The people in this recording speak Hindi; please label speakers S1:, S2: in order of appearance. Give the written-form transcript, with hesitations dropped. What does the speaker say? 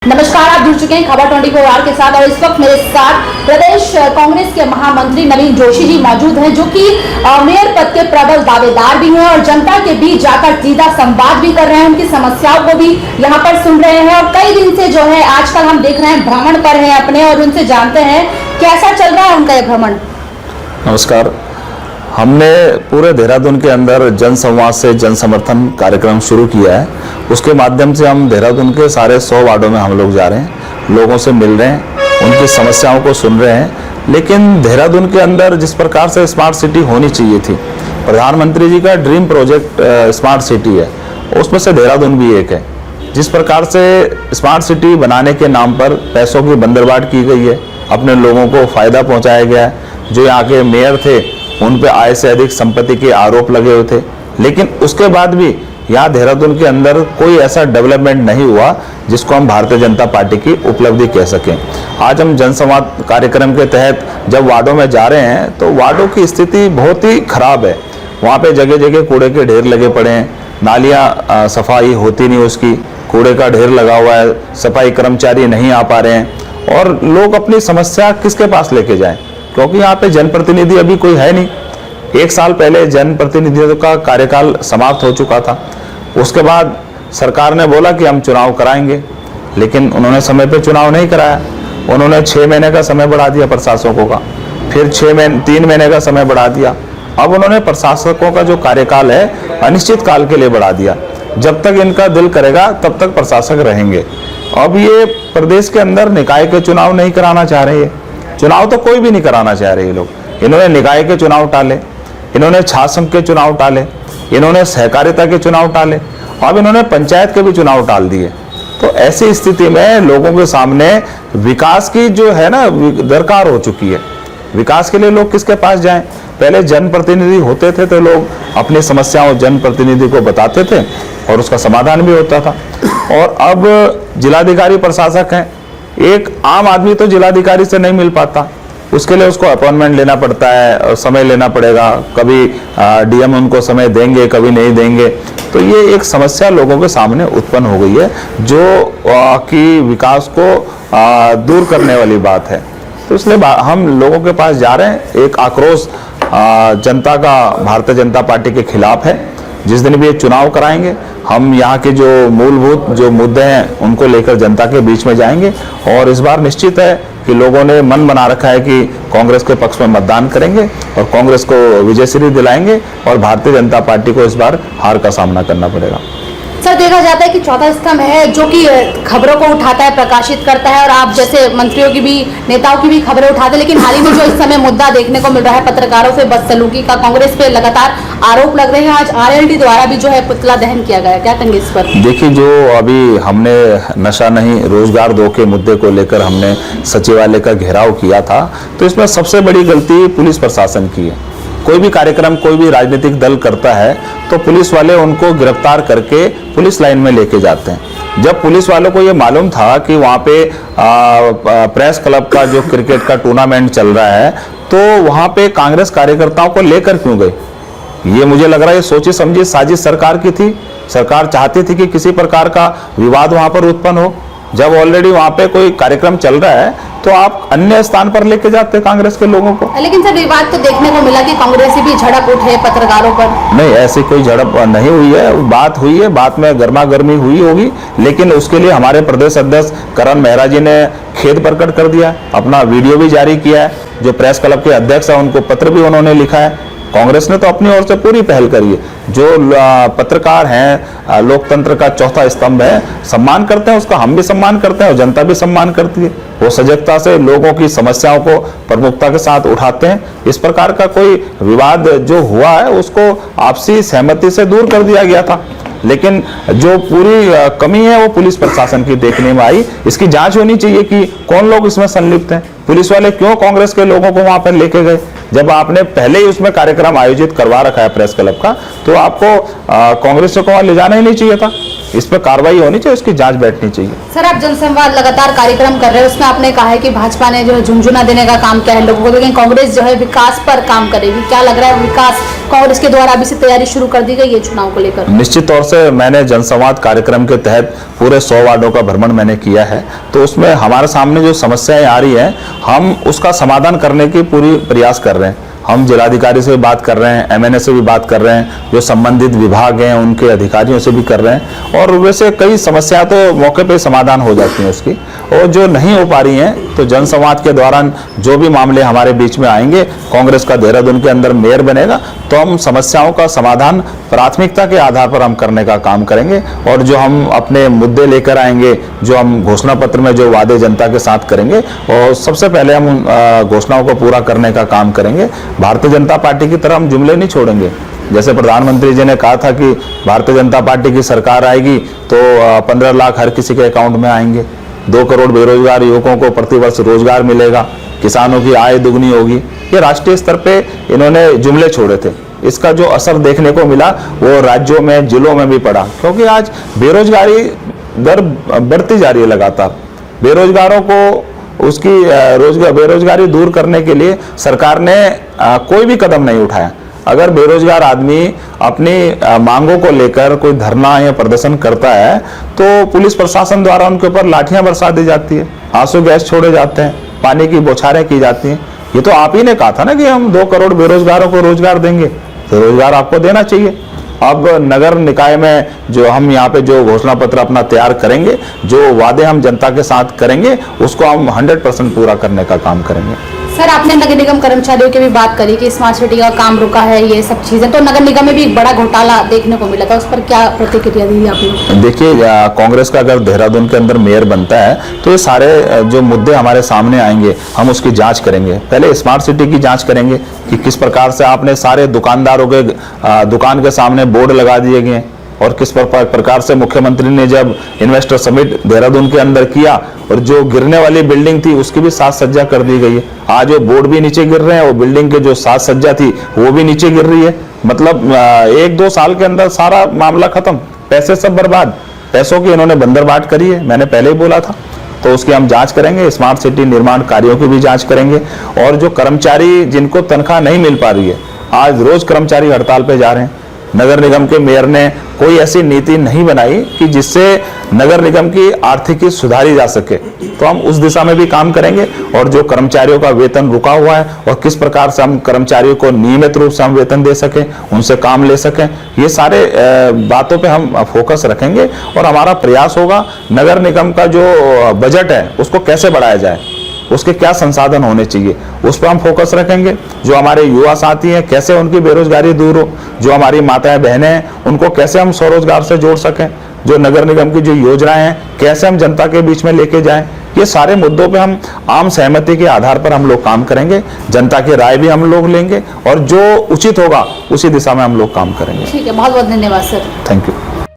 S1: नमस्कार, आप जुड़ चुके हैं खबर 24 आवर के साथ और इस वक्त मेरे साथ प्रदेश कांग्रेस के महामंत्री नवीन जोशी जी मौजूद हैं, जो कि मेयर पद के प्रबल दावेदार भी हैं और जनता के बीच जाकर सीधा संवाद भी कर रहे हैं, उनकी समस्याओं को भी यहाँ पर सुन रहे हैं। और कई दिन से जो है आजकल हम देख रहे हैं भ्रमण पर हैं अपने, और उनसे जानते हैं कैसा चल रहा है उनका ये भ्रमण।
S2: नमस्कार। हमने पूरे देहरादून के अंदर जन संवाद से जन समर्थन कार्यक्रम शुरू किया है। उसके माध्यम से हम देहरादून के सारे 100 वार्डों में हम लोग जा रहे हैं, लोगों से मिल रहे हैं, उनकी समस्याओं को सुन रहे हैं। लेकिन देहरादून के अंदर जिस प्रकार से स्मार्ट सिटी होनी चाहिए थी, प्रधानमंत्री जी का ड्रीम प्रोजेक्ट स्मार्ट सिटी है, उसमें से देहरादून भी एक है। जिस प्रकार से स्मार्ट सिटी बनाने के नाम पर पैसों की बंदरबाट की गई है, अपने लोगों को फायदा पहुंचाया गया है। जो यहाँ के मेयर थे उन पे आय से अधिक संपत्ति के आरोप लगे हुए थे, लेकिन उसके बाद भी यहाँ देहरादून के अंदर कोई ऐसा डेवलपमेंट नहीं हुआ जिसको हम भारतीय जनता पार्टी की उपलब्धि कह सकें। आज हम जनसंवाद कार्यक्रम के तहत जब वार्डों में जा रहे हैं तो वार्डों की स्थिति बहुत ही खराब है। वहाँ पे जगह जगह कूड़े के ढेर लगे पड़े हैं, नालियाँ सफाई होती नहीं, उसकी कूड़े का ढेर लगा हुआ है, सफाई कर्मचारी नहीं आ पा रहे हैं और लोग अपनी समस्या किसके पास लेके जाएं, क्योंकि यहाँ पे जनप्रतिनिधि अभी कोई है नहीं। 1 साल पहले जनप्रतिनिधित्व का कार्यकाल समाप्त हो चुका था। उसके बाद सरकार ने बोला कि हम चुनाव कराएंगे, लेकिन उन्होंने समय पे चुनाव नहीं कराया। उन्होंने 6 महीने का समय बढ़ा दिया प्रशासकों का, फिर 3 महीने का समय बढ़ा दिया। अब उन्होंने प्रशासकों का जो कार्यकाल है अनिश्चित काल के लिए बढ़ा दिया। जब तक इनका दिल करेगा तब तक प्रशासक रहेंगे। अब ये प्रदेश के अंदर निकाय के चुनाव नहीं कराना चाह रहे हैं, चुनाव तो कोई भी नहीं कराना चाह रहे ये लोग। इन्होंने निकाय के चुनाव टाले, इन्होंने छात्र संघ के चुनाव टाले, इन्होंने सहकारिता के चुनाव टाले, अब इन्होंने पंचायत के भी चुनाव टाल दिए। तो ऐसी स्थिति में लोगों के सामने विकास की जो है ना दरकार हो चुकी है। विकास के लिए लोग किसके पास जाएं? पहले जनप्रतिनिधि होते थे तो लोग अपनी समस्याओं जनप्रतिनिधि को बताते थे और उसका समाधान भी होता था। और अब जिलाधिकारी प्रशासक हैं, एक आम आदमी तो जिलाधिकारी से नहीं मिल पाता, उसके लिए उसको अपॉइंटमेंट लेना पड़ता है, समय लेना पड़ेगा। कभी डीएम उनको समय देंगे, कभी नहीं देंगे। तो ये एक समस्या लोगों के सामने उत्पन्न हो गई है, जो कि विकास को दूर करने वाली बात है। तो इसलिए हम लोगों के पास जा रहे हैं। एक आक्रोश जनता का भारतीय जनता पार्टी के खिलाफ है। जिस दिन भी ये चुनाव कराएंगे, हम यहाँ के जो मूलभूत जो मुद्दे हैं उनको लेकर जनता के बीच में जाएंगे। और इस बार निश्चित है कि लोगों ने मन बना रखा है कि कांग्रेस के पक्ष में मतदान करेंगे और कांग्रेस को विजयश्री दिलाएंगे और भारतीय जनता पार्टी को इस बार हार का सामना करना पड़ेगा।
S1: सर, देखा जाता है कि चौथा स्तंभ है जो कि खबरों को उठाता है, प्रकाशित करता है, और आप जैसे मंत्रियों की भी, नेताओं की भी खबरें उठाते हैं। लेकिन हाल ही में जो इस समय मुद्दा देखने को मिल रहा है पत्रकारों से बदसलूकी का, कांग्रेस पे लगातार आरोप लग रहे हैं। आज आरएलडी द्वारा भी जो है पुतला दहन किया गया, क्या कहेंगे इस पर?
S2: देखिए, जो अभी हमने नशा नहीं रोजगार दो के मुद्दे को लेकर हमने सचिवालय का घेराव किया था, तो इसमें सबसे बड़ी गलती पुलिस प्रशासन की है। कोई भी कार्यक्रम कोई भी राजनीतिक दल करता है तो पुलिस वाले उनको गिरफ्तार करके पुलिस लाइन में लेके जाते हैं। जब पुलिस वालों को ये मालूम था कि वहाँ पे प्रेस क्लब का जो क्रिकेट का टूर्नामेंट चल रहा है, तो वहाँ पे कांग्रेस कार्यकर्ताओं को लेकर क्यों गए? ये मुझे लग रहा है ये सोची समझी साजिश सरकार की थी। सरकार चाहती थी कि किसी प्रकार का विवाद वहाँ पर उत्पन्न हो। जब ऑलरेडी वहाँ पे कोई कार्यक्रम चल रहा है तो आप अन्य स्थान पर लेके जाते कांग्रेस के लोगों को।
S1: लेकिन सर, विवाद तो देखने को मिला कि कांग्रेसी भी झड़प उठे पत्रकारों पर।
S2: नहीं, ऐसी कोई झड़प नहीं हुई है, बात हुई है, बात में गर्मा गर्मी हुई होगी, लेकिन उसके लिए हमारे प्रदेश अध्यक्ष करण मेहरा जी ने खेद प्रकट कर दिया, अपना वीडियो भी जारी किया है। जो प्रेस क्लब के अध्यक्ष है उनको पत्र भी उन्होंने लिखा है। कांग्रेस ने तो अपनी ओर से पूरी पहल करी है। जो पत्रकार हैं, लोकतंत्र का चौथा स्तंभ है, सम्मान करते हैं उसका, हम भी सम्मान करते हैं और जनता भी सम्मान करती है। वो सजगता से लोगों की समस्याओं को प्रमुखता के साथ उठाते हैं। इस प्रकार का कोई विवाद जो हुआ है उसको आपसी सहमति से दूर कर दिया गया था। लेकिन जो पूरी कमी है वो पुलिस प्रशासन की देखने में आई। इसकी जांच होनी चाहिए कि कौन लोग इसमें संलिप्त हैं। पुलिस वाले क्यों कांग्रेस के लोगों को वहां पर लेके गए? जब आपने पहले ही उसमें कार्यक्रम आयोजित करवा रखा है प्रेस क्लब का, तो आपको कांग्रेस को वहां ले जाना ही नहीं चाहिए था। इस पर कार्रवाई होनी चाहिए, उसकी जांच बैठनी चाहिए।
S1: सर, आप जनसंवाद लगातार कार्यक्रम कर रहे हैं, उसमें आपने कहा है कि भाजपा ने जो है झुनझुना देने का काम किया है लोगों को, लेकिन कांग्रेस जो है विकास पर काम करेगी। क्या लग रहा है, विकास कांग्रेस के द्वारा अभी से तैयारी शुरू कर दी गई है चुनाव को लेकर?
S2: निश्चित तौर से मैंने जनसंवाद कार्यक्रम के तहत पूरे 100 वार्डों का भ्रमण मैंने किया है, तो उसमें हमारे सामने जो समस्याएं आ रही हैं, हम उसका समाधान करने की पूरी प्रयास कर रहे हैं। हम जिलाधिकारी से भी बात कर रहे हैं, एमएनए से भी बात कर रहे हैं, जो संबंधित विभाग हैं उनके अधिकारियों से भी कर रहे हैं, और वैसे कई समस्या तो मौके पे समाधान हो जाती हैं उसकी, और जो नहीं हो पा रही हैं तो जनसंवाद के दौरान जो भी मामले हमारे बीच में आएंगे, कांग्रेस का देहरादून के अंदर मेयर बनेगा तो हम समस्याओं का समाधान प्राथमिकता के आधार पर हम करने का काम करेंगे, और जो हम अपने मुद्दे लेकर आएंगे, जो हम घोषणा पत्र में जो वादे जनता के साथ करेंगे, और सबसे पहले हम उन घोषणाओं को पूरा करने का काम करेंगे। भारतीय जनता पार्टी की तरह हम जुमले नहीं छोड़ेंगे। जैसे प्रधानमंत्री जी ने कहा था कि भारतीय जनता पार्टी की सरकार आएगी तो 15 लाख हर किसी के अकाउंट में आएंगे, 2 करोड़ बेरोजगार युवकों को प्रतिवर्ष रोजगार मिलेगा, किसानों की आय दुगनी होगी। ये राष्ट्रीय स्तर पे इन्होंने जुमले छोड़े थे। इसका जो असर देखने को मिला वो राज्यों में, जिलों में भी पड़ा, क्योंकि आज बेरोजगारी दर बढ़ती जा रही है लगातार। बेरोजगारों को उसकी बेरोजगारी दूर करने के लिए सरकार ने कोई भी कदम नहीं उठाया। अगर बेरोजगार आदमी अपनी मांगों को लेकर कोई धरना या प्रदर्शन करता है तो पुलिस प्रशासन द्वारा उनके ऊपर लाठियां बरसा दी जाती है, आंसू गैस छोड़े जाते हैं, पानी की बौछारें की जाती हैं। ये तो आप ही ने कहा था ना कि हम 2 करोड़ बेरोजगारों को रोजगार देंगे, तो रोजगार आपको देना चाहिए। अब नगर निकाय में जो हम यहाँ पे जो घोषणा पत्र अपना तैयार करेंगे, जो वादे हम जनता के साथ करेंगे, उसको हम 100% पूरा करने का काम करेंगे।
S1: सर, आपने नगर निगम कर्मचारियों की भी बात करी कि स्मार्ट सिटी का काम रुका है, ये सब चीजें, तो नगर निगम में भी एक बड़ा घोटाला देखने को मिला था, उस पर क्या प्रतिक्रिया दी आपने?
S2: देखिए, कांग्रेस का अगर देहरादून के अंदर मेयर बनता है तो ये सारे जो मुद्दे हमारे सामने आएंगे हम उसकी जांच करेंगे। पहले स्मार्ट सिटी की जांच करेंगे कि किस प्रकार से आपने सारे दुकानदारों के दुकान के सामने बोर्ड लगा दिए गए, और किस प्रकार से मुख्यमंत्री ने जब इन्वेस्टर समिट देहरादून के अंदर किया और जो गिरने वाली बिल्डिंग थी उसकी भी साज सज्जा कर दी गई है। आज वो बोर्ड भी नीचे गिर रहे हैं और बिल्डिंग के जो साज सज्जा थी वो भी नीचे गिर रही है। मतलब 1-2 साल के अंदर सारा मामला खत्म, पैसे सब बर्बाद, पैसों की इन्होंने बंदरबाट करी है, मैंने पहले ही बोला था। तो उसकी हम जांच करेंगे, स्मार्ट सिटी निर्माण कार्यों की भी जांच करेंगे, और जो कर्मचारी जिनको तनख्वाह नहीं मिल पा रही है, आज रोज कर्मचारी हड़ताल पे जा रहे हैं। नगर निगम के मेयर ने कोई ऐसी नीति नहीं बनाई कि जिससे नगर निगम की आर्थिकी सुधारी जा सके, तो हम उस दिशा में भी काम करेंगे। और जो कर्मचारियों का वेतन रुका हुआ है और किस प्रकार से हम कर्मचारियों को नियमित रूप से हम वेतन दे सकें, उनसे काम ले सकें, ये सारे बातों पे हम फोकस रखेंगे। और हमारा प्रयास होगा नगर निगम का जो बजट है उसको कैसे बढ़ाया जाए, उसके क्या संसाधन होने चाहिए, उस पर हम फोकस रखेंगे। जो हमारे युवा साथी हैं कैसे उनकी बेरोजगारी दूर हो, जो हमारी माताएं बहनें हैं उनको कैसे हम स्वरोजगार से जोड़ सकें, जो नगर निगम की जो योजनाएं हैं कैसे हम जनता के बीच में लेके जाएं, ये सारे मुद्दों पे हम आम सहमति के आधार पर हम लोग काम करेंगे। जनता की राय भी हम लोग लेंगे और जो उचित होगा उसी दिशा में हम लोग काम करेंगे।
S1: ठीक है, बहुत बहुत धन्यवाद सर।
S2: Thank you.